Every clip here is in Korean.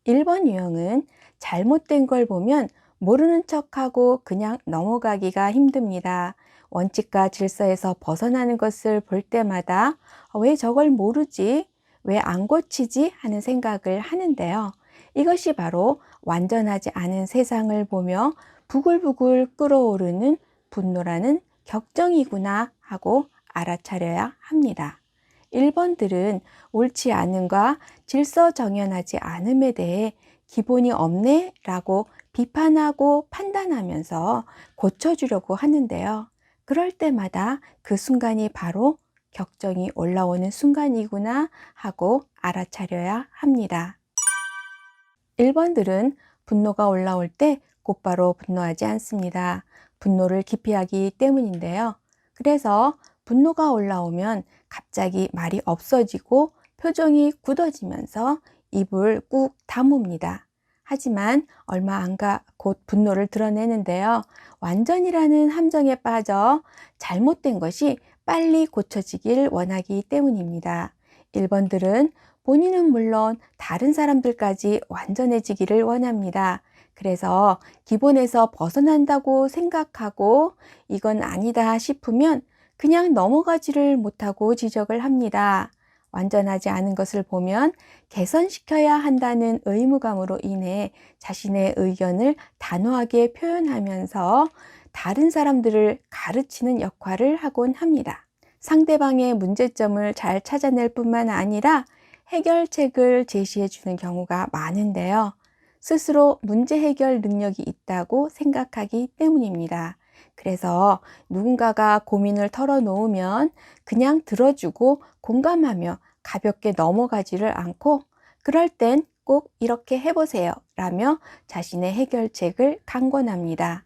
1번 유형은 잘못된 걸 보면 모르는 척하고 그냥 넘어가기가 힘듭니다. 원칙과 질서에서 벗어나는 것을 볼 때마다 왜 저걸 모르지? 왜 안 고치지? 하는 생각을 하는데요. 이것이 바로 완전하지 않은 세상을 보며 부글부글 끓어오르는 분노라는 격정이구나 하고 알아차려야 합니다. 1번들은 옳지 않음과 질서정연하지 않음에 대해 기본이 없네 라고 비판하고 판단하면서 고쳐주려고 하는데요. 그럴 때마다 그 순간이 바로 격정이 올라오는 순간이구나 하고 알아차려야 합니다. 1번들은 분노가 올라올 때 곧바로 분노하지 않습니다. 분노를 기피하기 때문인데요. 그래서 분노가 올라오면 갑자기 말이 없어지고 표정이 굳어지면서 입을 꾹 다뭅니다. 하지만 얼마 안 가 곧 분노를 드러내는데요. 완전이라는 함정에 빠져 잘못된 것이 빨리 고쳐지길 원하기 때문입니다. 1번들은 본인은 물론 다른 사람들까지 완전해지기를 원합니다. 그래서 기본에서 벗어난다고 생각하고 이건 아니다 싶으면 그냥 넘어가지를 못하고 지적을 합니다. 완전하지 않은 것을 보면 개선시켜야 한다는 의무감으로 인해 자신의 의견을 단호하게 표현하면서 다른 사람들을 가르치는 역할을 하곤 합니다. 상대방의 문제점을 잘 찾아낼 뿐만 아니라 해결책을 제시해 주는 경우가 많은데요. 스스로 문제 해결 능력이 있다고 생각하기 때문입니다. 그래서 누군가가 고민을 털어놓으면 그냥 들어주고 공감하며 가볍게 넘어가지를 않고 그럴 땐 꼭 이렇게 해보세요 라며 자신의 해결책을 강권합니다.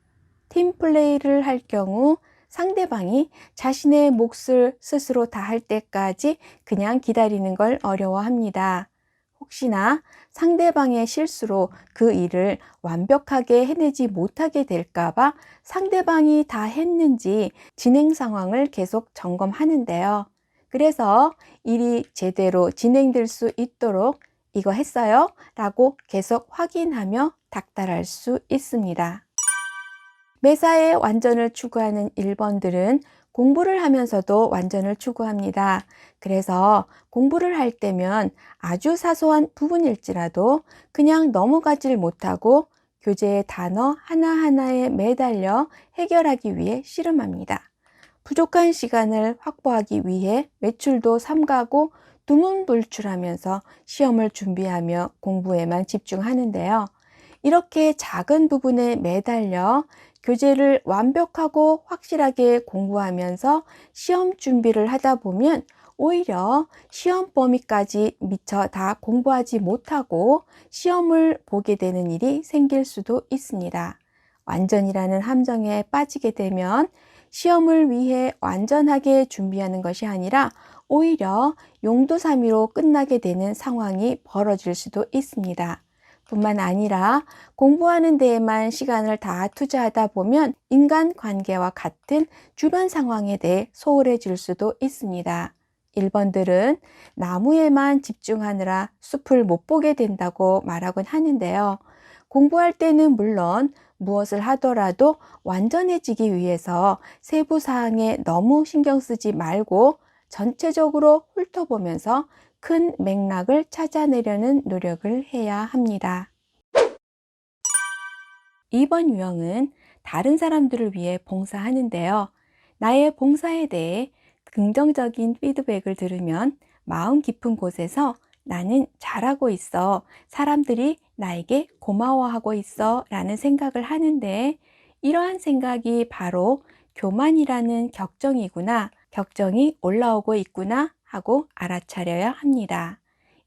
팀플레이를 할 경우 상대방이 자신의 몫을 스스로 다할 때까지 그냥 기다리는 걸 어려워합니다. 혹시나 상대방의 실수로 그 일을 완벽하게 해내지 못하게 될까봐 상대방이 다 했는지 진행 상황을 계속 점검하는데요. 그래서 일이 제대로 진행될 수 있도록 이거 했어요? 라고 계속 확인하며 닥달할 수 있습니다. 매사에 완전을 추구하는 1번들은 공부를 하면서도 완전을 추구합니다. 그래서 공부를 할 때면 아주 사소한 부분일지라도 그냥 넘어가질 못하고 교재의 단어 하나하나에 매달려 해결하기 위해 씨름합니다. 부족한 시간을 확보하기 위해 외출도 삼가고 두문불출하면서 시험을 준비하며 공부에만 집중하는데요. 이렇게 작은 부분에 매달려 교재를 완벽하고 확실하게 공부하면서 시험 준비를 하다 보면 오히려 시험 범위까지 미처 다 공부하지 못하고 시험을 보게 되는 일이 생길 수도 있습니다. 완전이라는 함정에 빠지게 되면 시험을 위해 완전하게 준비하는 것이 아니라 오히려 용두사미로 끝나게 되는 상황이 벌어질 수도 있습니다. 뿐만 아니라 공부하는 데에만 시간을 다 투자하다 보면 인간관계와 같은 주변 상황에 대해 소홀해질 수도 있습니다. 1번들은 나무에만 집중하느라 숲을 못 보게 된다고 말하곤 하는데요. 공부할 때는 물론 무엇을 하더라도 완전해지기 위해서 세부 사항에 너무 신경 쓰지 말고 전체적으로 훑어보면서 큰 맥락을 찾아내려는 노력을 해야 합니다. 2번 유형은 다른 사람들을 위해 봉사하는데요. 나의 봉사에 대해 긍정적인 피드백을 들으면 마음 깊은 곳에서 나는 잘하고 있어, 사람들이 나에게 고마워하고 있어 라는 생각을 하는데 이러한 생각이 바로 교만이라는 격정이구나, 격정이 올라오고 있구나 하고 알아차려야 합니다.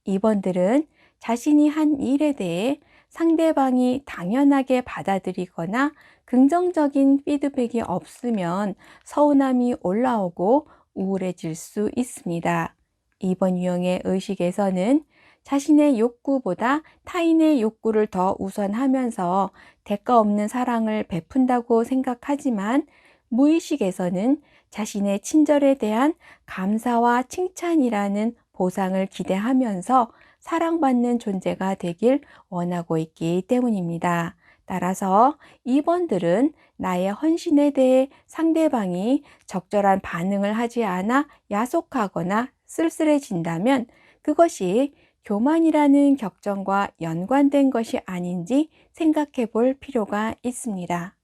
2번들은 자신이 한 일에 대해 상대방이 당연하게 받아들이거나 긍정적인 피드백이 없으면 서운함이 올라오고 우울해질 수 있습니다. 2번 유형의 의식에서는 자신의 욕구보다 타인의 욕구를 더 우선하면서 대가 없는 사랑을 베푼다고 생각하지만 무의식에서는 자신의 친절에 대한 감사와 칭찬이라는 보상을 기대하면서 사랑받는 존재가 되길 원하고 있기 때문입니다. 따라서 2번들은 나의 헌신에 대해 상대방이 적절한 반응을 하지 않아 야속하거나 쓸쓸해진다면 그것이 교만이라는 격정과 연관된 것이 아닌지 생각해 볼 필요가 있습니다.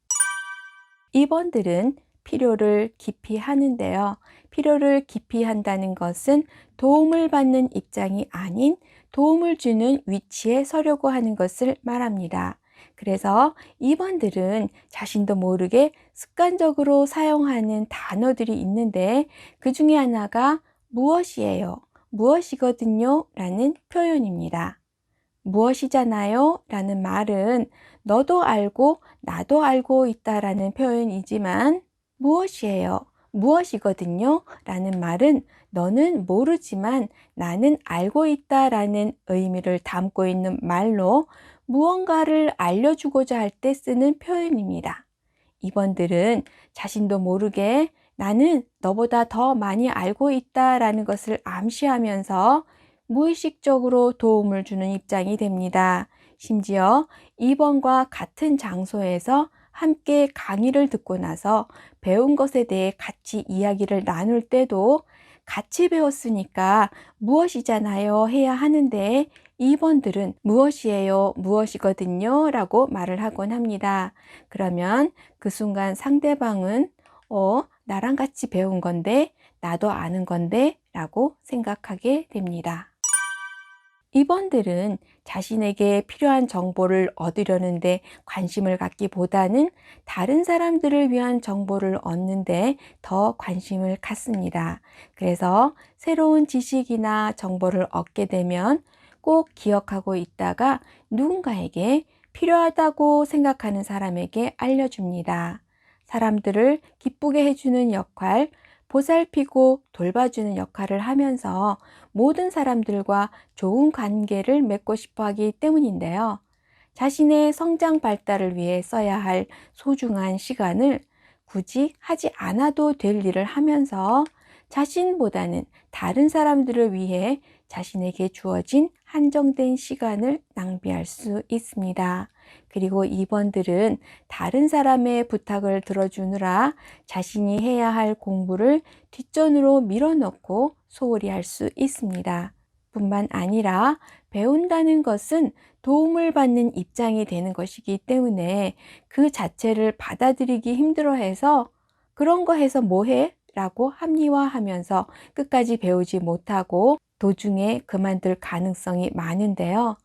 2번들은 필요를 깊이 하는데요. 필요를 깊이 한다는 것은 도움을 받는 입장이 아닌 도움을 주는 위치에 서려고 하는 것을 말합니다. 그래서 2번들은 자신도 모르게 습관적으로 사용하는 단어들이 있는데 그 중에 하나가 무엇이에요? 무엇이거든요? 라는 표현입니다. 무엇이잖아요? 라는 말은 너도 알고 나도 알고 있다라는 표현이지만 무엇이에요? 무엇이거든요? 라는 말은 너는 모르지만 나는 알고 있다라는 의미를 담고 있는 말로 무언가를 알려주고자 할 때 쓰는 표현입니다. 이번들은 자신도 모르게 나는 너보다 더 많이 알고 있다라는 것을 암시하면서 무의식적으로 도움을 주는 입장이 됩니다. 심지어 2번과 같은 장소에서 함께 강의를 듣고 나서 배운 것에 대해 같이 이야기를 나눌 때도 같이 배웠으니까 무엇이잖아요 해야 하는데 2번들은 무엇이에요? 무엇이거든요? 라고 말을 하곤 합니다. 그러면 그 순간 상대방은 나랑 같이 배운 건데 나도 아는 건데 라고 생각하게 됩니다. 2번들은 자신에게 필요한 정보를 얻으려는데 관심을 갖기보다는 다른 사람들을 위한 정보를 얻는데 더 관심을 갖습니다. 그래서 새로운 지식이나 정보를 얻게 되면 꼭 기억하고 있다가 누군가에게 필요하다고 생각하는 사람에게 알려줍니다. 사람들을 기쁘게 해주는 역할, 보살피고 돌봐주는 역할을 하면서 모든 사람들과 좋은 관계를 맺고 싶어 하기 때문인데요. 자신의 성장 발달을 위해 써야 할 소중한 시간을 굳이 하지 않아도 될 일을 하면서 자신보다는 다른 사람들을 위해 자신에게 주어진 한정된 시간을 낭비할 수 있습니다. 그리고 2번들은 다른 사람의 부탁을 들어주느라 자신이 해야 할 공부를 뒷전으로 밀어넣고 소홀히 할 수 있습니다. 뿐만 아니라 배운다는 것은 도움을 받는 입장이 되는 것이기 때문에 그 자체를 받아들이기 힘들어해서 그런 거 해서 뭐 해? 라고 합리화하면서 끝까지 배우지 못하고 도중에 그만둘 가능성이 많은데요.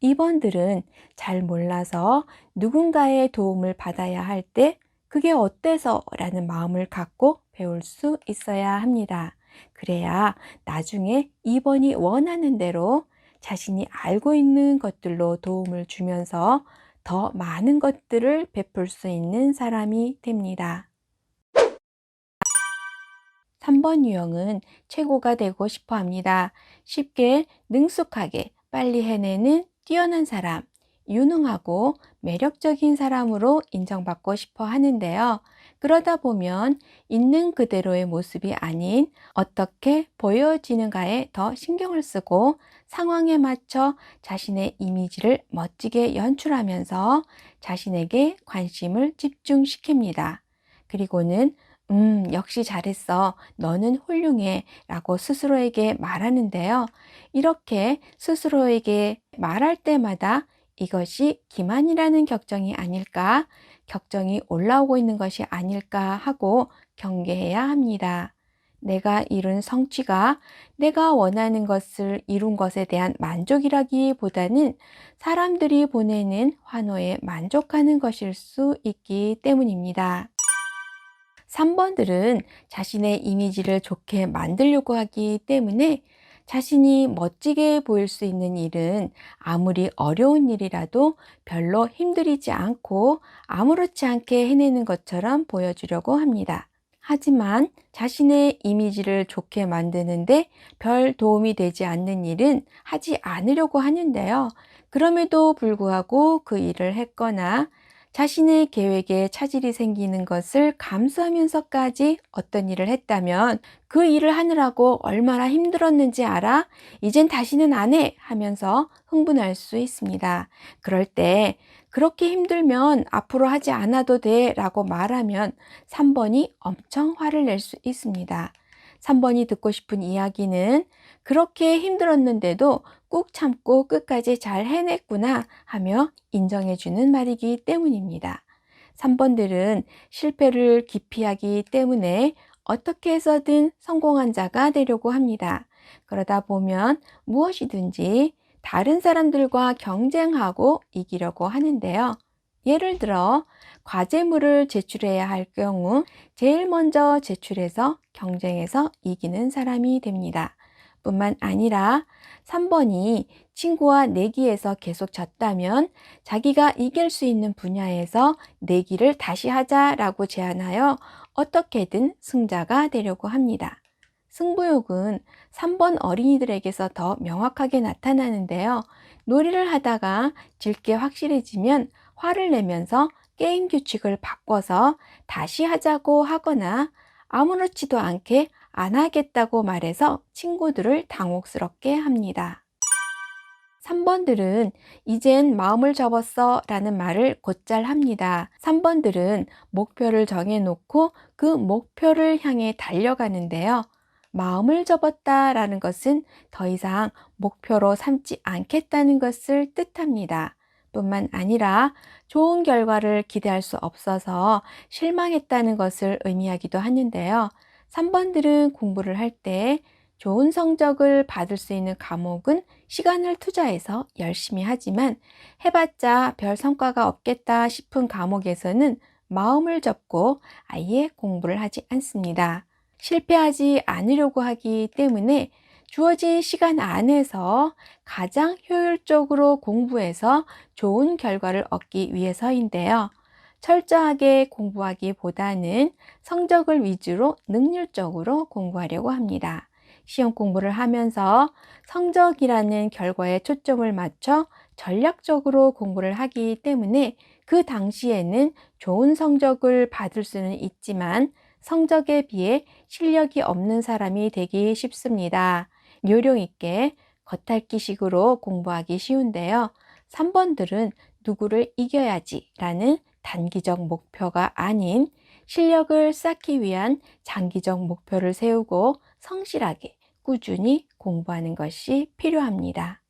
2번들은 잘 몰라서 누군가의 도움을 받아야 할 때 그게 어때서? 라는 마음을 갖고 배울 수 있어야 합니다. 그래야 나중에 2번이 원하는 대로 자신이 알고 있는 것들로 도움을 주면서 더 많은 것들을 베풀 수 있는 사람이 됩니다. 3번 유형은 최고가 되고 싶어 합니다. 쉽게 능숙하게 빨리 해내는 뛰어난 사람, 유능하고 매력적인 사람으로 인정받고 싶어 하는데요. 그러다 보면 있는 그대로의 모습이 아닌 어떻게 보여지는가에 더 신경을 쓰고 상황에 맞춰 자신의 이미지를 멋지게 연출하면서 자신에게 관심을 집중시킵니다. 그리고는 역시 잘했어. 너는 훌륭해. 라고 스스로에게 말하는데요. 이렇게 스스로에게 말할 때마다 이것이 기만이라는 격정이 아닐까, 격정이 올라오고 있는 것이 아닐까 하고 경계해야 합니다. 내가 이룬 성취가 내가 원하는 것을 이룬 것에 대한 만족이라기보다는 사람들이 보내는 환호에 만족하는 것일 수 있기 때문입니다. 3번들은 자신의 이미지를 좋게 만들려고 하기 때문에 자신이 멋지게 보일 수 있는 일은 아무리 어려운 일이라도 별로 힘들이지 않고 아무렇지 않게 해내는 것처럼 보여주려고 합니다. 하지만 자신의 이미지를 좋게 만드는데 별 도움이 되지 않는 일은 하지 않으려고 하는데요. 그럼에도 불구하고 그 일을 했거나 자신의 계획에 차질이 생기는 것을 감수하면서까지 어떤 일을 했다면 그 일을 하느라고 얼마나 힘들었는지 알아? 이젠 다시는 안 해! 하면서 흥분할 수 있습니다. 그럴 때 그렇게 힘들면 앞으로 하지 않아도 돼 라고 말하면 3번이 엄청 화를 낼 수 있습니다. 3번이 듣고 싶은 이야기는 그렇게 힘들었는데도 꾹 참고 끝까지 잘 해냈구나 하며 인정해주는 말이기 때문입니다. 3번들은 실패를 기피하기 때문에 어떻게 해서든 성공한 자가 되려고 합니다. 그러다 보면 무엇이든지 다른 사람들과 경쟁하고 이기려고 하는데요. 예를 들어 과제물을 제출해야 할 경우 제일 먼저 제출해서 경쟁해서 이기는 사람이 됩니다. 뿐만 아니라 3번이 친구와 내기에서 계속 졌다면 자기가 이길 수 있는 분야에서 내기를 다시 하자라고 제안하여 어떻게든 승자가 되려고 합니다. 승부욕은 3번 어린이들에게서 더 명확하게 나타나는데요. 놀이를 하다가 질 게 확실해지면 화를 내면서 게임 규칙을 바꿔서 다시 하자고 하거나 아무렇지도 않게 안 하겠다고 말해서 친구들을 당혹스럽게 합니다. 3번들은 이젠 마음을 접었어 라는 말을 곧잘 합니다. 3번들은 목표를 정해놓고 그 목표를 향해 달려가는데요. 마음을 접었다 라는 것은 더 이상 목표로 삼지 않겠다는 것을 뜻합니다. 뿐만 아니라 좋은 결과를 기대할 수 없어서 실망했다는 것을 의미하기도 하는데요. 3번들은 공부를 할 때 좋은 성적을 받을 수 있는 과목은 시간을 투자해서 열심히 하지만 해봤자 별 성과가 없겠다 싶은 과목에서는 마음을 접고 아예 공부를 하지 않습니다. 실패하지 않으려고 하기 때문에 주어진 시간 안에서 가장 효율적으로 공부해서 좋은 결과를 얻기 위해서인데요. 철저하게 공부하기보다는 성적을 위주로 능률적으로 공부하려고 합니다. 시험 공부를 하면서 성적이라는 결과에 초점을 맞춰 전략적으로 공부를 하기 때문에 그 당시에는 좋은 성적을 받을 수는 있지만 성적에 비해 실력이 없는 사람이 되기 쉽습니다. 요령 있게 겉핥기식으로 공부하기 쉬운데요. 3번들은 누구를 이겨야지 라는 단기적 목표가 아닌 실력을 쌓기 위한 장기적 목표를 세우고 성실하게 꾸준히 공부하는 것이 필요합니다.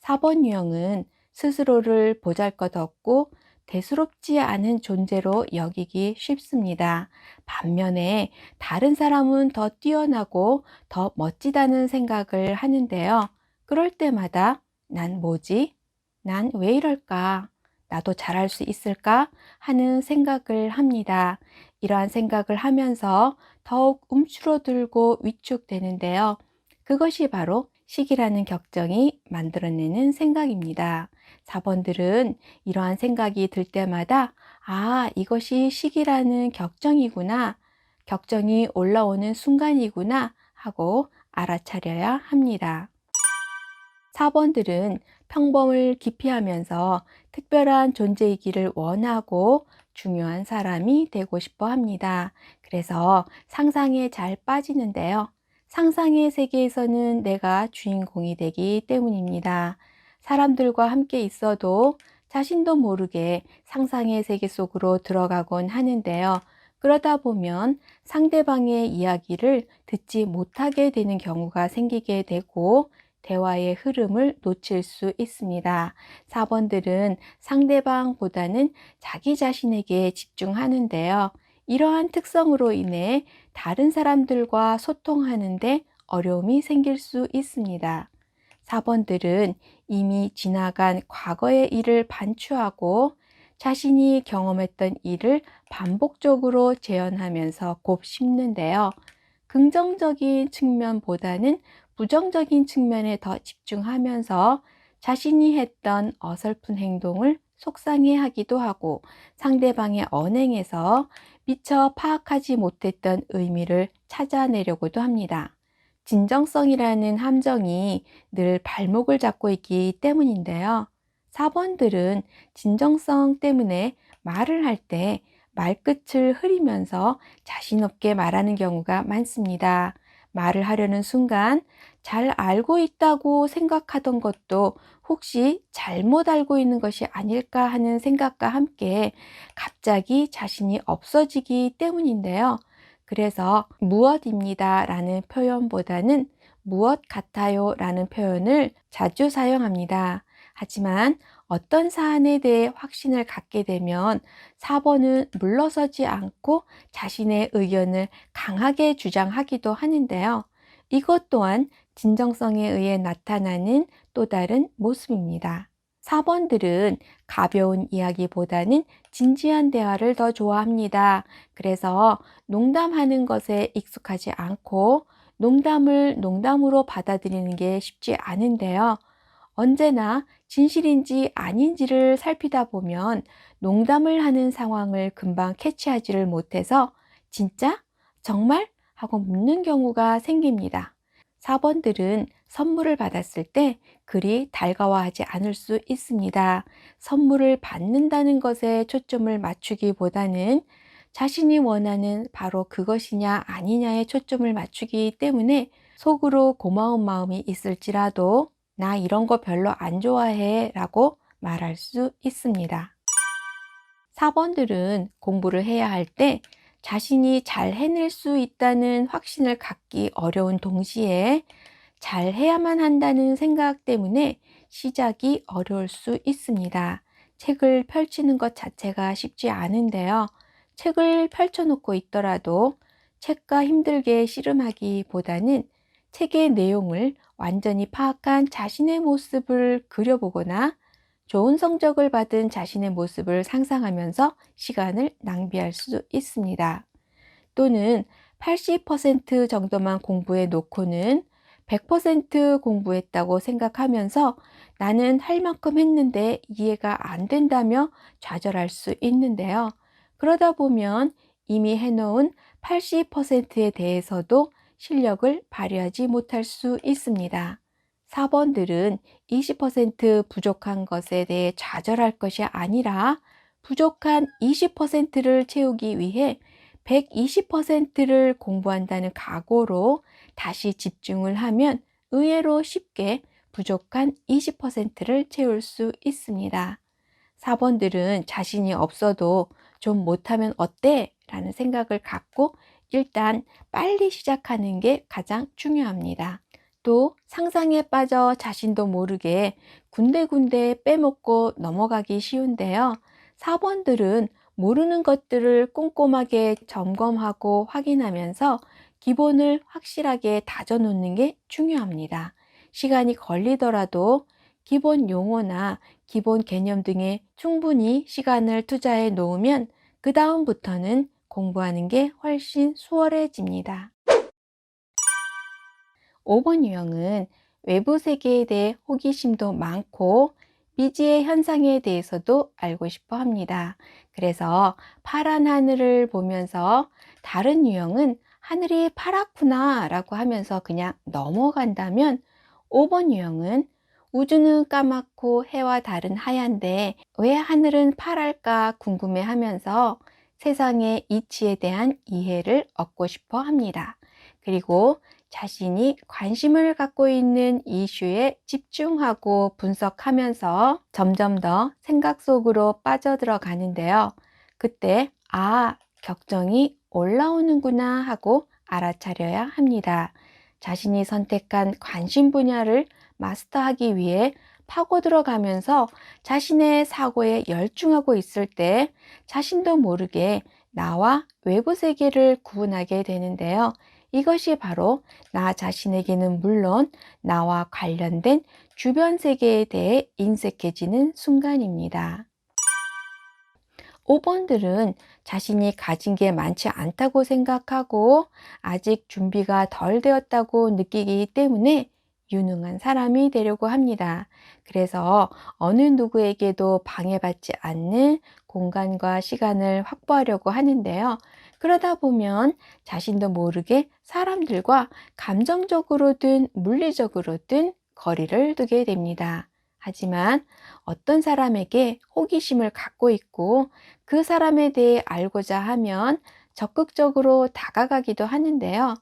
4번 유형은 스스로를 보잘것없고 대수롭지 않은 존재로 여기기 쉽습니다. 반면에 다른 사람은 더 뛰어나고 더 멋지다는 생각을 하는데요. 그럴 때마다 난 뭐지? 난 왜 이럴까? 나도 잘할 수 있을까? 하는 생각을 합니다. 이러한 생각을 하면서 더욱 움츠러들고 위축되는데요. 그것이 바로 시기라는 격정이 만들어내는 생각입니다. 4번들은 이러한 생각이 들 때마다 이것이 시기라는 격정이구나, 격정이 올라오는 순간이구나 하고 알아차려야 합니다. 4번들은 평범을 기피하면서 특별한 존재이기를 원하고 중요한 사람이 되고 싶어 합니다. 그래서 상상에 잘 빠지는데요. 상상의 세계에서는 내가 주인공이 되기 때문입니다. 사람들과 함께 있어도 자신도 모르게 상상의 세계 속으로 들어가곤 하는데요. 그러다 보면 상대방의 이야기를 듣지 못하게 되는 경우가 생기게 되고 대화의 흐름을 놓칠 수 있습니다. 4번들은 상대방보다는 자기 자신에게 집중하는데요. 이러한 특성으로 인해 다른 사람들과 소통하는데 어려움이 생길 수 있습니다. 4번들은 이미 지나간 과거의 일을 반추하고 자신이 경험했던 일을 반복적으로 재현하면서 곱씹는데요. 긍정적인 측면보다는 부정적인 측면에 더 집중하면서 자신이 했던 어설픈 행동을 속상해 하기도 하고 상대방의 언행에서 미처 파악하지 못했던 의미를 찾아내려고도 합니다. 진정성이라는 함정이 늘 발목을 잡고 있기 때문인데요. 4번들은 진정성 때문에 말을 할 때 말끝을 흐리면서 자신 없게 말하는 경우가 많습니다. 말을 하려는 순간 잘 알고 있다고 생각하던 것도 혹시 잘못 알고 있는 것이 아닐까 하는 생각과 함께 갑자기 자신이 없어지기 때문인데요. 그래서 무엇입니다 라는 표현보다는 무엇 같아요 라는 표현을 자주 사용합니다. 하지만 어떤 사안에 대해 확신을 갖게 되면 4번은 물러서지 않고 자신의 의견을 강하게 주장하기도 하는데요. 이것 또한 진정성에 의해 나타나는 또 다른 모습입니다. 4번들은 가벼운 이야기보다는 진지한 대화를 더 좋아합니다. 그래서 농담하는 것에 익숙하지 않고 농담을 농담으로 받아들이는 게 쉽지 않은데요. 언제나 진실인지 아닌지를 살피다 보면 농담을 하는 상황을 금방 캐치하지를 못해서 진짜? 정말? 하고 묻는 경우가 생깁니다. 4번들은 선물을 받았을 때 그리 달가워하지 않을 수 있습니다. 선물을 받는다는 것에 초점을 맞추기보다는 자신이 원하는 바로 그것이냐 아니냐에 초점을 맞추기 때문에 속으로 고마운 마음이 있을지라도 나 이런 거 별로 안 좋아해 라고 말할 수 있습니다. 4번들은 공부를 해야 할 때 자신이 잘 해낼 수 있다는 확신을 갖기 어려운 동시에 잘 해야만 한다는 생각 때문에 시작이 어려울 수 있습니다. 책을 펼치는 것 자체가 쉽지 않은데요. 책을 펼쳐놓고 있더라도 책과 힘들게 씨름하기보다는 책의 내용을 완전히 파악한 자신의 모습을 그려보거나 좋은 성적을 받은 자신의 모습을 상상하면서 시간을 낭비할 수 있습니다. 또는 80% 정도만 공부해 놓고는 100% 공부했다고 생각하면서 나는 할 만큼 했는데 이해가 안 된다며 좌절할 수 있는데요. 그러다 보면 이미 해놓은 80%에 대해서도 실력을 발휘하지 못할 수 있습니다. 4번들은 20% 부족한 것에 대해 좌절할 것이 아니라 부족한 20%를 채우기 위해 120%를 공부한다는 각오로 다시 집중을 하면 의외로 쉽게 부족한 20%를 채울 수 있습니다. 4번들은 자신이 없어도 좀 못하면 어때? 라는 생각을 갖고 일단 빨리 시작하는 게 가장 중요합니다. 또 상상에 빠져 자신도 모르게 군데군데 빼먹고 넘어가기 쉬운데요. 4번들은 모르는 것들을 꼼꼼하게 점검하고 확인하면서 기본을 확실하게 다져놓는 게 중요합니다. 시간이 걸리더라도 기본 용어나 기본 개념 등에 충분히 시간을 투자해 놓으면 그 다음부터는 공부하는 게 훨씬 수월해집니다. 5번 유형은 외부 세계에 대해 호기심도 많고 미지의 현상에 대해서도 알고 싶어 합니다. 그래서 파란 하늘을 보면서 다른 유형은 하늘이 파랗구나 라고 하면서 그냥 넘어간다면 5번 유형은 우주는 까맣고 해와 다른 하얀데 왜 하늘은 파랄까 궁금해 하면서 세상의 이치에 대한 이해를 얻고 싶어 합니다. 그리고 자신이 관심을 갖고 있는 이슈에 집중하고 분석하면서 점점 더 생각 속으로 빠져들어가는데요. 그때, 격정이 올라오는구나 하고 알아차려야 합니다. 자신이 선택한 관심 분야를 마스터하기 위해 파고 들어가면서 자신의 사고에 열중하고 있을 때 자신도 모르게 나와 외부 세계를 구분하게 되는데요. 이것이 바로 나 자신에게는 물론 나와 관련된 주변 세계에 대해 인색해지는 순간입니다. 5번들은 자신이 가진 게 많지 않다고 생각하고 아직 준비가 덜 되었다고 느끼기 때문에 유능한 사람이 되려고 합니다. 그래서 어느 누구에게도 방해받지 않는 공간과 시간을 확보하려고 하는데요. 그러다 보면 자신도 모르게 사람들과 감정적으로든 물리적으로든 거리를 두게 됩니다. 하지만 어떤 사람에게 호기심을 갖고 있고 그 사람에 대해 알고자 하면 적극적으로 다가가기도 하는데요.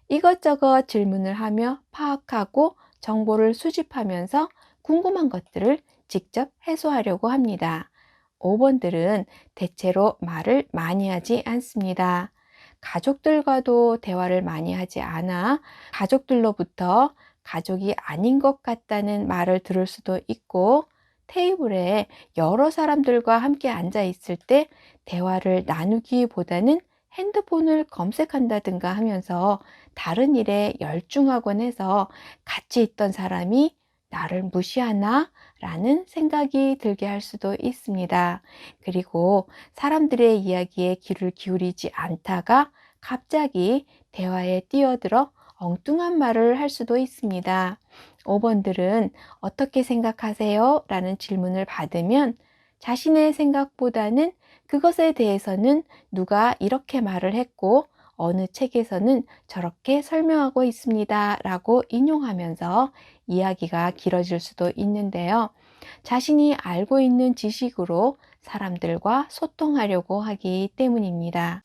이것저것 질문을 하며 파악하고 정보를 수집하면서 궁금한 것들을 직접 해소하려고 합니다. 5번들은 대체로 말을 많이 하지 않습니다. 가족들과도 대화를 많이 하지 않아 가족들로부터 가족이 아닌 것 같다는 말을 들을 수도 있고, 테이블에 여러 사람들과 함께 앉아 있을 때 대화를 나누기보다는 핸드폰을 검색한다든가 하면서 다른 일에 열중하곤 해서 같이 있던 사람이 나를 무시하나? 라는 생각이 들게 할 수도 있습니다. 그리고 사람들의 이야기에 귀를 기울이지 않다가 갑자기 대화에 뛰어들어 엉뚱한 말을 할 수도 있습니다. 5번들은 어떻게 생각하세요? 라는 질문을 받으면 자신의 생각보다는 그것에 대해서는 누가 이렇게 말을 했고 어느 책에서는 저렇게 설명하고 있습니다. 라고 인용하면서 이야기가 길어질 수도 있는데요. 자신이 알고 있는 지식으로 사람들과 소통하려고 하기 때문입니다.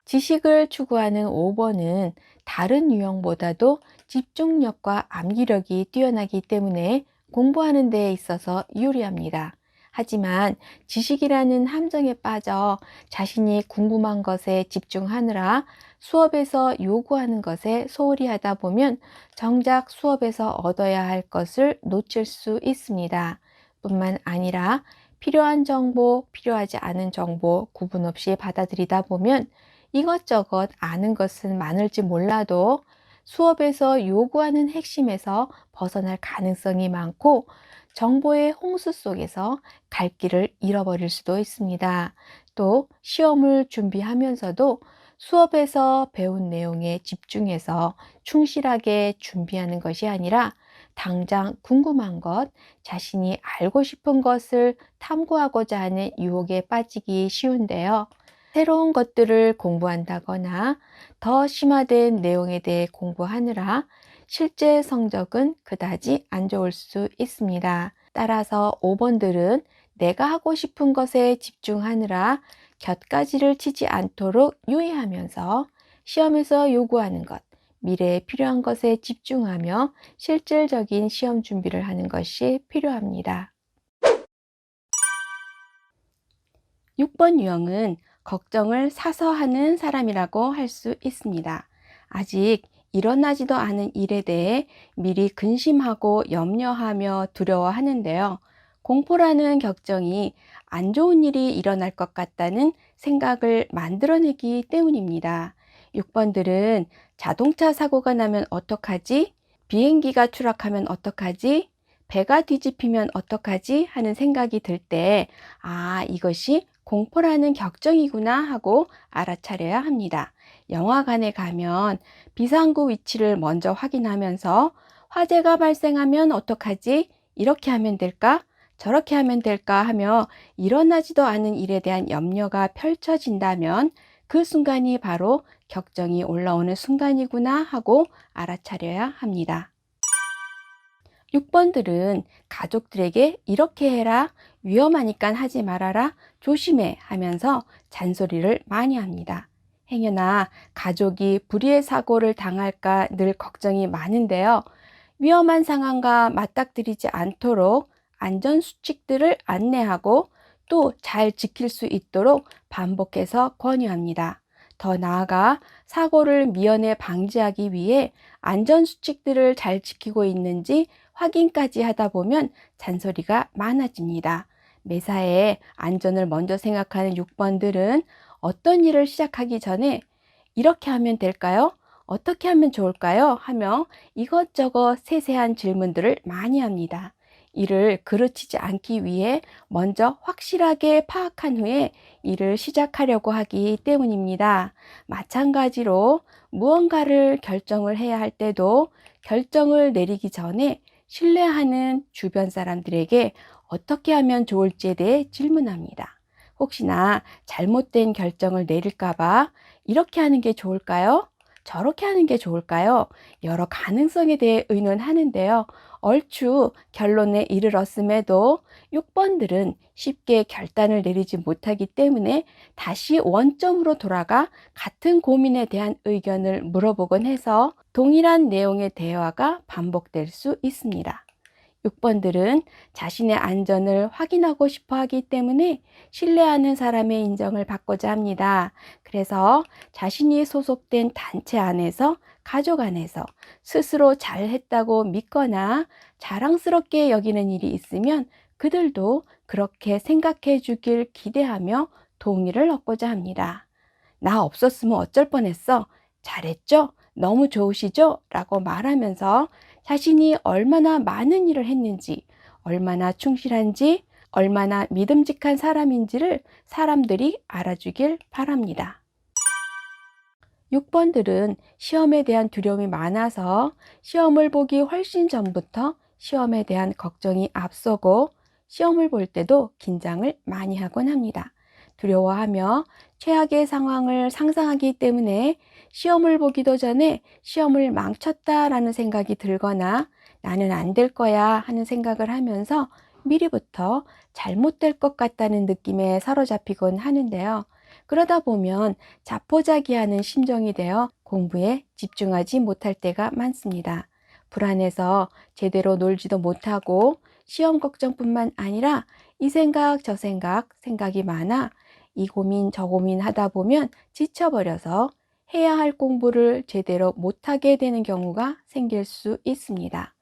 지식을 추구하는 5번은 다른 유형보다도 집중력과 암기력이 뛰어나기 때문에 공부하는 데 있어서 유리합니다. 하지만 지식이라는 함정에 빠져 자신이 궁금한 것에 집중하느라 수업에서 요구하는 것에 소홀히 하다 보면 정작 수업에서 얻어야 할 것을 놓칠 수 있습니다. 뿐만 아니라 필요한 정보, 필요하지 않은 정보 구분 없이 받아들이다 보면 이것저것 아는 것은 많을지 몰라도 수업에서 요구하는 핵심에서 벗어날 가능성이 많고 정보의 홍수 속에서 갈 길을 잃어버릴 수도 있습니다. 또 시험을 준비하면서도 수업에서 배운 내용에 집중해서 충실하게 준비하는 것이 아니라 당장 궁금한 것, 자신이 알고 싶은 것을 탐구하고자 하는 유혹에 빠지기 쉬운데요. 새로운 것들을 공부한다거나 더 심화된 내용에 대해 공부하느라 실제 성적은 그다지 안 좋을 수 있습니다. 따라서 5번들은 내가 하고 싶은 것에 집중하느라 곁가지를 치지 않도록 유의하면서 시험에서 요구하는 것, 미래에 필요한 것에 집중하며 실질적인 시험 준비를 하는 것이 필요합니다. 6번 유형은 걱정을 사서 하는 사람이라고 할 수 있습니다. 아직 일어나지도 않은 일에 대해 미리 근심하고 염려하며 두려워하는데요. 공포라는 격정이 안 좋은 일이 일어날 것 같다는 생각을 만들어내기 때문입니다. 6번들은 자동차 사고가 나면 어떡하지? 비행기가 추락하면 어떡하지? 배가 뒤집히면 어떡하지? 하는 생각이 들 때, 이것이 공포라는 격정이구나 하고 알아차려야 합니다. 영화관에 가면 비상구 위치를 먼저 확인하면서 화재가 발생하면 어떡하지? 이렇게 하면 될까? 저렇게 하면 될까? 하며 일어나지도 않은 일에 대한 염려가 펼쳐진다면 그 순간이 바로 격정이 올라오는 순간이구나 하고 알아차려야 합니다. 6번들은 가족들에게 이렇게 해라, 위험하니까 하지 말아라, 조심해 하면서 잔소리를 많이 합니다. 행여나 가족이 불의의 사고를 당할까 늘 걱정이 많은데요. 위험한 상황과 맞닥뜨리지 않도록 안전수칙들을 안내하고 또 잘 지킬 수 있도록 반복해서 권유합니다. 더 나아가 사고를 미연에 방지하기 위해 안전수칙들을 잘 지키고 있는지 확인까지 하다 보면 잔소리가 많아집니다. 매사에 안전을 먼저 생각하는 6번들은 어떤 일을 시작하기 전에 이렇게 하면 될까요? 어떻게 하면 좋을까요? 하며 이것저것 세세한 질문들을 많이 합니다. 이를 그르치지 않기 위해 먼저 확실하게 파악한 후에 일을 시작하려고 하기 때문입니다. 마찬가지로 무언가를 결정을 해야 할 때도 결정을 내리기 전에 신뢰하는 주변 사람들에게 어떻게 하면 좋을지에 대해 질문합니다. 혹시나 잘못된 결정을 내릴까봐 이렇게 하는 게 좋을까요? 저렇게 하는 게 좋을까요? 여러 가능성에 대해 의논하는데요. 얼추 결론에 이르렀음에도 6번들은 쉽게 결단을 내리지 못하기 때문에 다시 원점으로 돌아가 같은 고민에 대한 의견을 물어보곤 해서 동일한 내용의 대화가 반복될 수 있습니다. 6번들은 자신의 안전을 확인하고 싶어 하기 때문에 신뢰하는 사람의 인정을 받고자 합니다. 그래서 자신이 소속된 단체 안에서, 가족 안에서 스스로 잘했다고 믿거나 자랑스럽게 여기는 일이 있으면 그들도 그렇게 생각해 주길 기대하며 동의를 얻고자 합니다. 나 없었으면 어쩔 뻔했어. 잘했죠? 너무 좋으시죠? 라고 말하면서 자신이 얼마나 많은 일을 했는지, 얼마나 충실한지, 얼마나 믿음직한 사람인지를 사람들이 알아주길 바랍니다. 6번들은 시험에 대한 두려움이 많아서 시험을 보기 훨씬 전부터 시험에 대한 걱정이 앞서고 시험을 볼 때도 긴장을 많이 하곤 합니다. 두려워하며 최악의 상황을 상상하기 때문에 시험을 보기도 전에 시험을 망쳤다라는 생각이 들거나 나는 안 될 거야 하는 생각을 하면서 미리부터 잘못될 것 같다는 느낌에 사로잡히곤 하는데요. 그러다 보면 자포자기하는 심정이 되어 공부에 집중하지 못할 때가 많습니다. 불안해서 제대로 놀지도 못하고 시험 걱정뿐만 아니라 이 생각 저 생각 생각이 많아 이 고민 저 고민 하다 보면 지쳐버려서 해야 할 공부를 제대로 못하게 되는 경우가 생길 수 있습니다.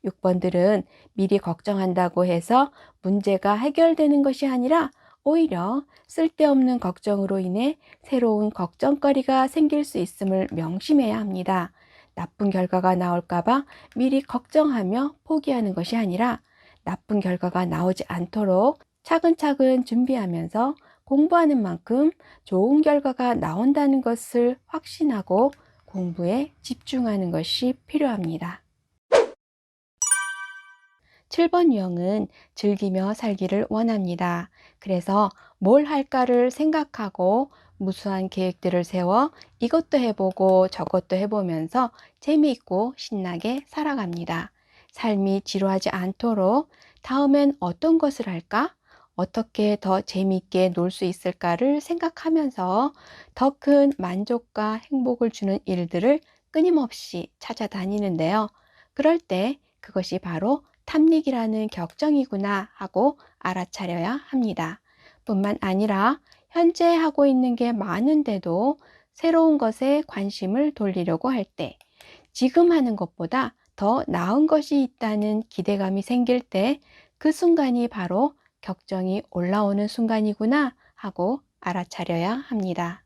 6번들은 미리 걱정한다고 해서 문제가 해결되는 것이 아니라 오히려 쓸데없는 걱정으로 인해 새로운 걱정거리가 생길 수 있음을 명심해야 합니다. 나쁜 결과가 나올까봐 미리 걱정하며 포기하는 것이 아니라 나쁜 결과가 나오지 않도록 차근차근 준비하면서 공부하는 만큼 좋은 결과가 나온다는 것을 확신하고 공부에 집중하는 것이 필요합니다. 7번 유형은 즐기며 살기를 원합니다. 그래서 뭘 할까를 생각하고 무수한 계획들을 세워 이것도 해보고 저것도 해보면서 재미있고 신나게 살아갑니다. 삶이 지루하지 않도록 다음엔 어떤 것을 할까? 어떻게 더 재미있게 놀 수 있을까를 생각하면서 더 큰 만족과 행복을 주는 일들을 끊임없이 찾아다니는데요. 그럴 때 그것이 바로 탐닉이라는 격정이구나 하고 알아차려야 합니다. 뿐만 아니라 현재 하고 있는 게 많은데도 새로운 것에 관심을 돌리려고 할 때, 지금 하는 것보다 더 나은 것이 있다는 기대감이 생길 때 그 순간이 바로 격정이 올라오는 순간이구나 하고 알아차려야 합니다.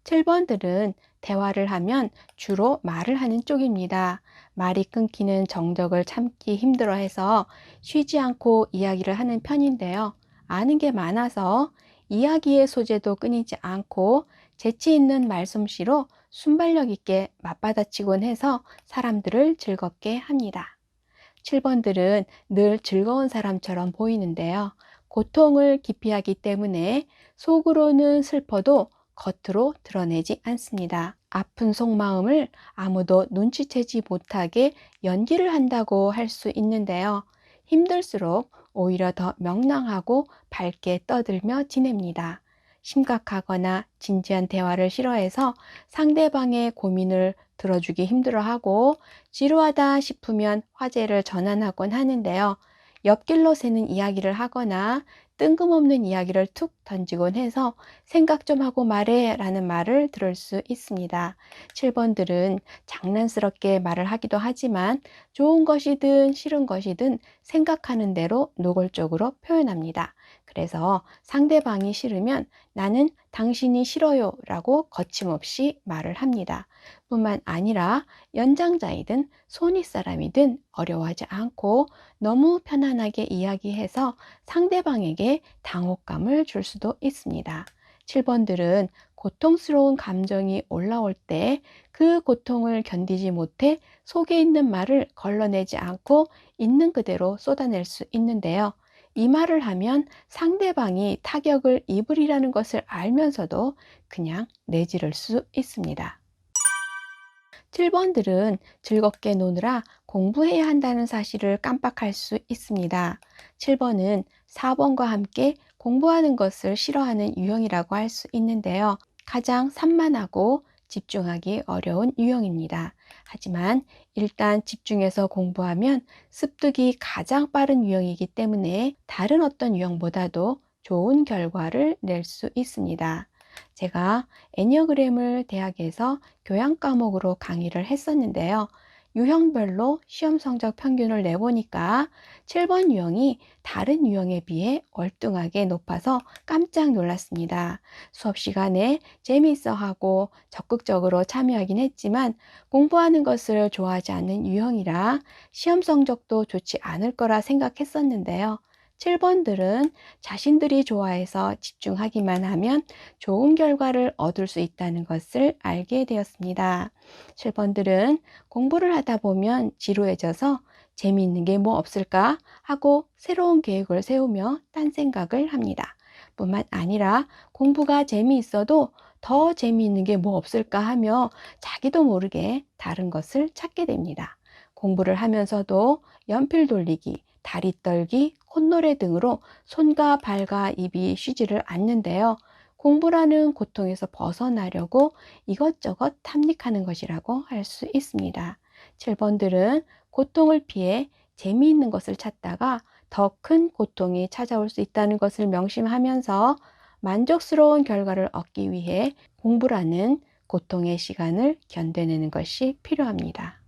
7번들은 대화를 하면 주로 말을 하는 쪽입니다. 말이 끊기는 정적을 참기 힘들어해서 쉬지 않고 이야기를 하는 편인데요. 아는 게 많아서 이야기의 소재도 끊이지 않고 재치 있는 말솜씨로 순발력 있게 맞받아치곤 해서 사람들을 즐겁게 합니다. 7번들은 늘 즐거운 사람처럼 보이는데요. 고통을 기피하기 때문에 속으로는 슬퍼도 겉으로 드러내지 않습니다. 아픈 속마음을 아무도 눈치채지 못하게 연기를 한다고 할 수 있는데요. 힘들수록 오히려 더 명랑하고 밝게 떠들며 지냅니다. 심각하거나 진지한 대화를 싫어해서 상대방의 고민을 들어주기 힘들어하고 지루하다 싶으면 화제를 전환하곤 하는데요. 옆길로 새는 이야기를 하거나 뜬금없는 이야기를 툭 던지곤 해서 생각 좀 하고 말해 라는 말을 들을 수 있습니다. 7번들은 장난스럽게 말을 하기도 하지만 좋은 것이든 싫은 것이든 생각하는 대로 노골적으로 표현합니다. 그래서 상대방이 싫으면 나는 당신이 싫어요 라고 거침없이 말을 합니다. 뿐만 아니라 연장자이든 손윗사람이든 어려워하지 않고 너무 편안하게 이야기해서 상대방에게 당혹감을 줄 수도 있습니다. 7번들은 고통스러운 감정이 올라올 때 그 고통을 견디지 못해 속에 있는 말을 걸러내지 않고 있는 그대로 쏟아낼 수 있는데요. 이 말을 하면 상대방이 타격을 입으리라는 것을 알면서도 그냥 내지를 수 있습니다. 7번들은 즐겁게 노느라 공부해야 한다는 사실을 깜빡할 수 있습니다. 7번은 4번과 함께 공부하는 것을 싫어하는 유형이라고 할 수 있는데요. 가장 산만하고 집중하기 어려운 유형입니다. 하지만 일단 집중해서 공부하면 습득이 가장 빠른 유형이기 때문에 다른 어떤 유형보다도 좋은 결과를 낼 수 있습니다. 제가 애니어그램을 대학에서 교양 과목으로 강의를 했었는데요. 유형별로 시험 성적 평균을 내보니까 7번 유형이 다른 유형에 비해 월등하게 높아서 깜짝 놀랐습니다. 수업 시간에 재미있어 하고 적극적으로 참여하긴 했지만 공부하는 것을 좋아하지 않는 유형이라 시험 성적도 좋지 않을 거라 생각했었는데요. 7번들은 자신들이 좋아해서 집중하기만 하면 좋은 결과를 얻을 수 있다는 것을 알게 되었습니다. 7번들은 공부를 하다 보면 지루해져서 재미있는 게 뭐 없을까 하고 새로운 계획을 세우며 딴 생각을 합니다. 뿐만 아니라 공부가 재미있어도 더 재미있는 게 뭐 없을까 하며 자기도 모르게 다른 것을 찾게 됩니다. 공부를 하면서도 연필 돌리기, 다리 떨기, 콧노래 등으로 손과 발과 입이 쉬지를 않는데요. 공부라는 고통에서 벗어나려고 이것저것 탐닉하는 것이라고 할 수 있습니다. 7번들은 고통을 피해 재미있는 것을 찾다가 더 큰 고통이 찾아올 수 있다는 것을 명심하면서 만족스러운 결과를 얻기 위해 공부라는 고통의 시간을 견뎌내는 것이 필요합니다.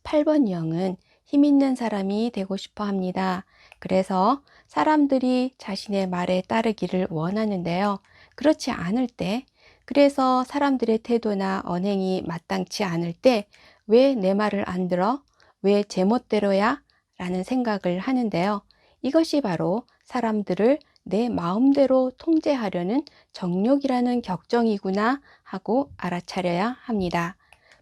8번 유형은 힘 있는 사람이 되고 싶어 합니다. 그래서 사람들이 자신의 말에 따르기를 원하는데요. 그렇지 않을 때, 그래서 사람들의 태도나 언행이 마땅치 않을 때, 왜 내 말을 안 들어? 왜 제멋대로야? 라는 생각을 하는데요. 이것이 바로 사람들을 내 마음대로 통제하려는 정욕이라는 격정이구나 하고 알아차려야 합니다.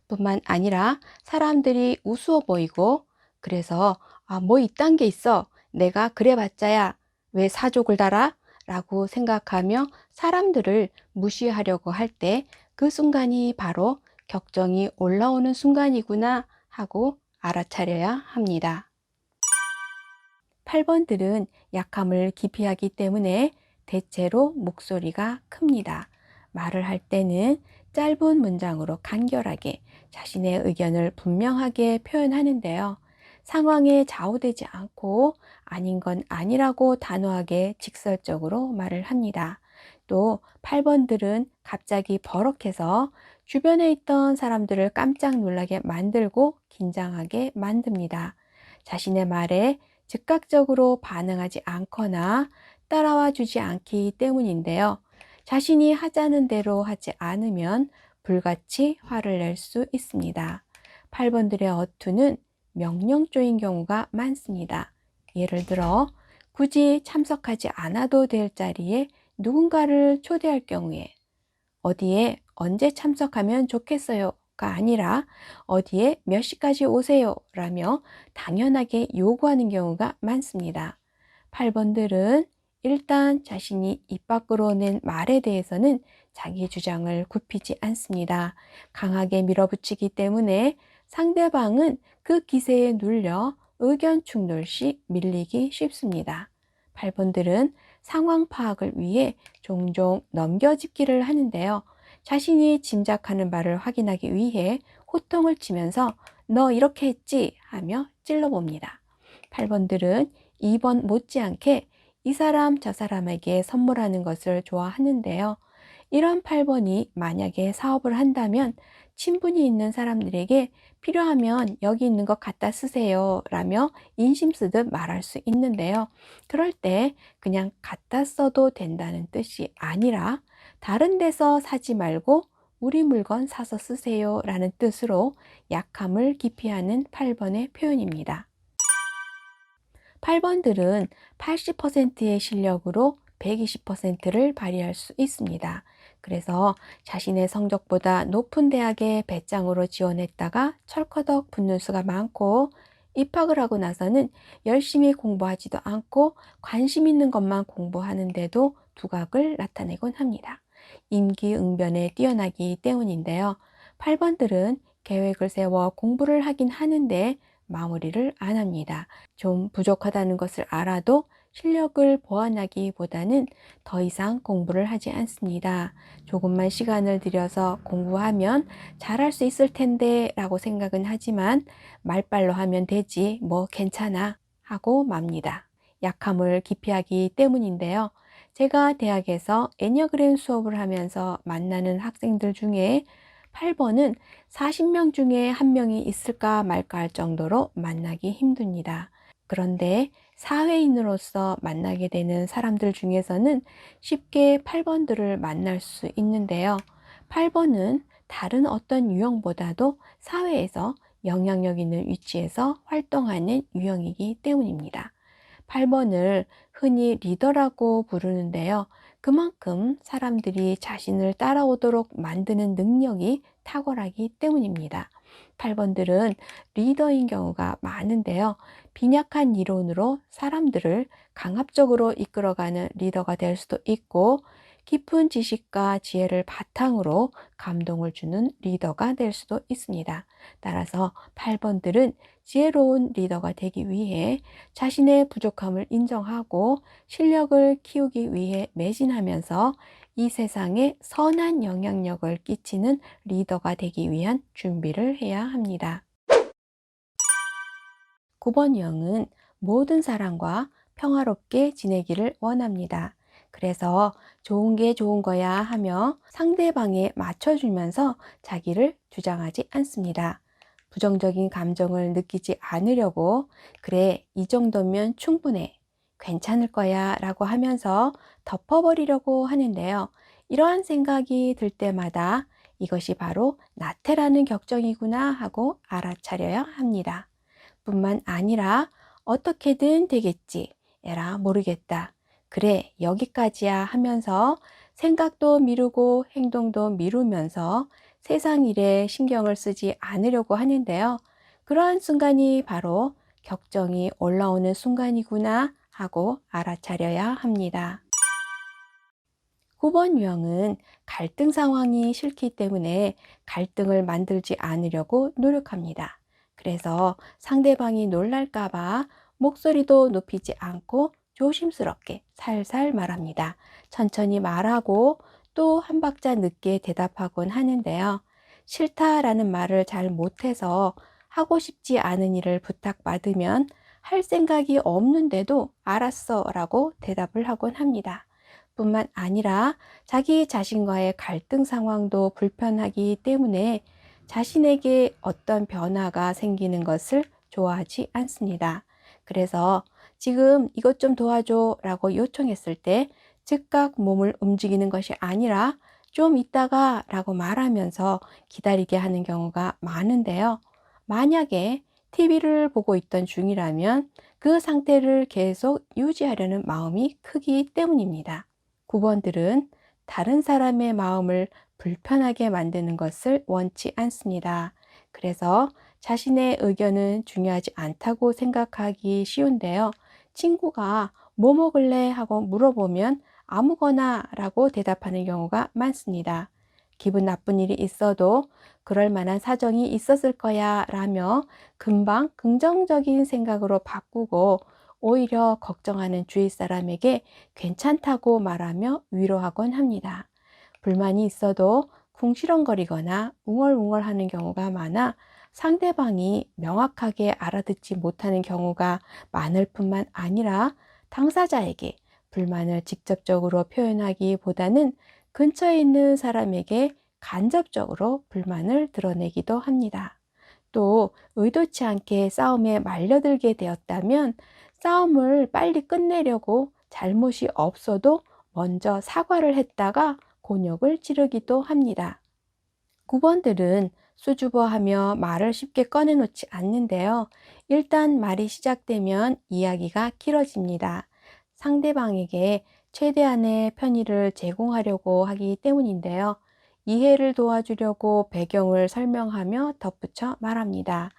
뿐만 아니라 사람들이 우스워 보이고 그래서 뭐 이딴 게 있어. 내가 그래봤자야. 왜 사족을 달아? 라고 생각하며 사람들을 무시하려고 할 때 그 순간이 바로 격정이 올라오는 순간이구나 하고 알아차려야 합니다. 8번들은 약함을 기피하기 때문에 대체로 목소리가 큽니다. 말을 할 때는 짧은 문장으로 간결하게 자신의 의견을 분명하게 표현하는데요. 상황에 좌우되지 않고 아닌 건 아니라고 단호하게 직설적으로 말을 합니다. 또 8번들은 갑자기 버럭해서 주변에 있던 사람들을 깜짝 놀라게 만들고 긴장하게 만듭니다. 자신의 말에 즉각적으로 반응하지 않거나 따라와 주지 않기 때문인데요. 자신이 하자는 대로 하지 않으면 불같이 화를 낼 수 있습니다. 8번들의 어투는 명령조인 경우가 많습니다. 예를 들어 굳이 참석하지 않아도 될 자리에 누군가를 초대할 경우에 어디에 언제 참석하면 좋겠어요가 아니라 어디에 몇 시까지 오세요 라며 당연하게 요구하는 경우가 많습니다. 8번들은 일단 자신이 입 밖으로 낸 말에 대해서는 자기 주장을 굽히지 않습니다. 강하게 밀어붙이기 때문에 상대방은 그 기세에 눌려 의견 충돌 시 밀리기 쉽습니다. 8번들은 상황 파악을 위해 종종 넘겨짚기를 하는데요. 자신이 짐작하는 바를 확인하기 위해 호통을 치면서 너 이렇게 했지? 하며 찔러봅니다. 8번들은 2번 못지않게 이 사람 저 사람에게 선물하는 것을 좋아하는데요. 이런 8번이 만약에 사업을 한다면 친분이 있는 사람들에게 필요하면 여기 있는 것 갖다 쓰세요 라며 인심 쓰듯 말할 수 있는데요. 그럴 때 그냥 갖다 써도 된다는 뜻이 아니라 다른 데서 사지 말고 우리 물건 사서 쓰세요 라는 뜻으로 약함을 기피하는 8번의 표현입니다. 8번들은 80%의 실력으로 120%를 발휘할 수 있습니다. 그래서 자신의 성적보다 높은 대학에 배짱으로 지원했다가 철커덕 붙는 수가 많고 입학을 하고 나서는 열심히 공부하지도 않고 관심 있는 것만 공부하는데도 두각을 나타내곤 합니다. 임기응변에 뛰어나기 때문인데요. 8번들은 계획을 세워 공부를 하긴 하는데 마무리를 안 합니다. 좀 부족하다는 것을 알아도 실력을 보완하기보다는 더 이상 공부를 하지 않습니다. 조금만 시간을 들여서 공부하면 잘할 수 있을 텐데 라고 생각은 하지만 말빨로 하면 되지 뭐 괜찮아 하고 맙니다. 약함을 기피하기 때문인데요. 제가 대학에서 애니어그램 수업을 하면서 만나는 학생들 중에 8번은 40명 중에 한 명이 있을까 말까 할 정도로 만나기 힘듭니다. 그런데 사회인으로서 만나게 되는 사람들 중에서는 쉽게 8번들을 만날 수 있는데요. 8번은 다른 어떤 유형보다도 사회에서 영향력 있는 위치에서 활동하는 유형이기 때문입니다. 8번을 흔히 리더라고 부르는데요. 그만큼 사람들이 자신을 따라오도록 만드는 능력이 탁월하기 때문입니다. 8번들은 리더인 경우가 많은데요. 빈약한 이론으로 사람들을 강압적으로 이끌어가는 리더가 될 수도 있고, 깊은 지식과 지혜를 바탕으로 감동을 주는 리더가 될 수도 있습니다. 따라서 8번들은 지혜로운 리더가 되기 위해 자신의 부족함을 인정하고 실력을 키우기 위해 매진하면서 이 세상에 선한 영향력을 끼치는 리더가 되기 위한 준비를 해야 합니다. 9번 유형은 모든 사람과 평화롭게 지내기를 원합니다. 그래서 좋은 게 좋은 거야 하며 상대방에 맞춰주면서 자기를 주장하지 않습니다. 부정적인 감정을 느끼지 않으려고 그래, 이 정도면 충분해, 괜찮을 거야 라고 하면서 덮어버리려고 하는데요. 이러한 생각이 들 때마다 이것이 바로 나태라는 격정이구나 하고 알아차려야 합니다. 뿐만 아니라 어떻게든 되겠지, 에라 모르겠다, 그래 여기까지야 하면서 생각도 미루고 행동도 미루면서 세상 일에 신경을 쓰지 않으려고 하는데요. 그러한 순간이 바로 격정이 올라오는 순간이구나 하고 알아차려야 합니다. 9번 유형은 갈등 상황이 싫기 때문에 갈등을 만들지 않으려고 노력합니다. 그래서 상대방이 놀랄까봐 목소리도 높이지 않고 조심스럽게 살살 말합니다. 천천히 말하고 또 한 박자 늦게 대답하곤 하는데요. 싫다라는 말을 잘 못해서 하고 싶지 않은 일을 부탁받으면 할 생각이 없는데도 알았어 라고 대답을 하곤 합니다. 뿐만 아니라 자기 자신과의 갈등 상황도 불편하기 때문에 자신에게 어떤 변화가 생기는 것을 좋아하지 않습니다. 그래서 지금 이것 좀 도와줘 라고 요청했을 때 즉각 몸을 움직이는 것이 아니라 좀 이따가 라고 말하면서 기다리게 하는 경우가 많은데요. 만약에 TV를 보고 있던 중이라면 그 상태를 계속 유지하려는 마음이 크기 때문입니다. 9번들은 다른 사람의 마음을 불편하게 만드는 것을 원치 않습니다. 그래서 자신의 의견은 중요하지 않다고 생각하기 쉬운데요. 친구가 뭐 먹을래? 하고 물어보면 아무거나 라고 대답하는 경우가 많습니다. 기분 나쁜 일이 있어도 그럴 만한 사정이 있었을 거야 라며 금방 긍정적인 생각으로 바꾸고 오히려 걱정하는 주위 사람에게 괜찮다고 말하며 위로하곤 합니다. 불만이 있어도 궁시렁거리거나 웅얼웅얼하는 경우가 많아 상대방이 명확하게 알아듣지 못하는 경우가 많을 뿐만 아니라 당사자에게 불만을 직접적으로 표현하기보다는 근처에 있는 사람에게 간접적으로 불만을 드러내기도 합니다. 또 의도치 않게 싸움에 말려들게 되었다면 싸움을 빨리 끝내려고 잘못이 없어도 먼저 사과를 했다가 곤욕을 치르기도 합니다. 9번들은 수줍어하며 말을 쉽게 꺼내놓지 않는데요. 일단 말이 시작되면 이야기가 길어집니다. 상대방에게 최대한의 편의를 제공하려고 하기 때문인데요. 이해를 도와주려고 배경을 설명하며 덧붙여 말합니다.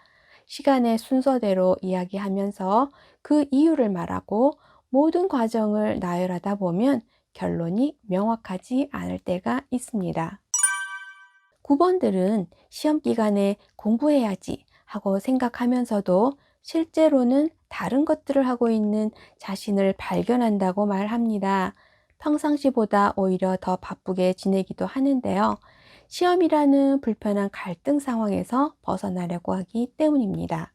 시간의 순서대로 이야기하면서 그 이유를 말하고 모든 과정을 나열하다 보면 결론이 명확하지 않을 때가 있습니다. 9번들은 시험 기간에 공부해야지 하고 생각하면서도 실제로는 다른 것들을 하고 있는 자신을 발견한다고 말합니다. 평상시보다 오히려 더 바쁘게 지내기도 하는데요. 시험이라는 불편한 갈등 상황에서 벗어나려고 하기 때문입니다.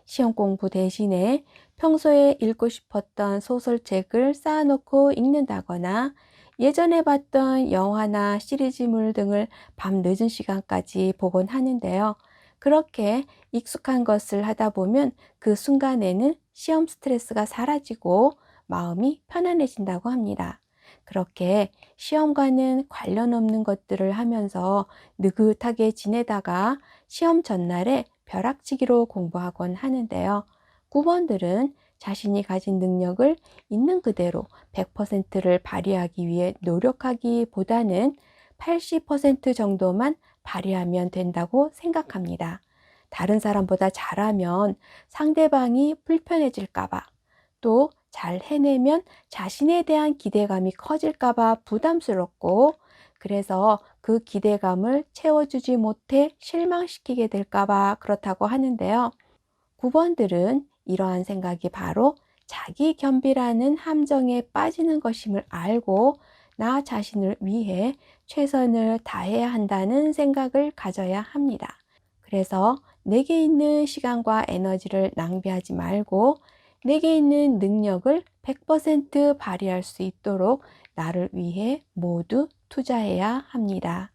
시험 공부 대신에 평소에 읽고 싶었던 소설책을 쌓아놓고 읽는다거나 예전에 봤던 영화나 시리즈물 등을 밤 늦은 시간까지 보곤 하는데요. 그렇게 익숙한 것을 하다 보면 그 순간에는 시험 스트레스가 사라지고 마음이 편안해진다고 합니다. 그렇게 시험과는 관련 없는 것들을 하면서 느긋하게 지내다가 시험 전날에 벼락치기로 공부하곤 하는데요. 9번들은 자신이 가진 능력을 있는 그대로 100%를 발휘하기 위해 노력하기보다는 80% 정도만 발휘하면 된다고 생각합니다. 다른 사람보다 잘하면 상대방이 불편해질까봐, 또 잘 해내면 자신에 대한 기대감이 커질까봐 부담스럽고, 그래서 그 기대감을 채워주지 못해 실망시키게 될까봐 그렇다고 하는데요. 9번들은 이러한 생각이 바로 자기 겸비라는 함정에 빠지는 것임을 알고 나 자신을 위해 최선을 다해야 한다는 생각을 가져야 합니다. 그래서 내게 있는 시간과 에너지를 낭비하지 말고 내게 있는 능력을 100% 발휘할 수 있도록 나를 위해 모두 투자해야 합니다.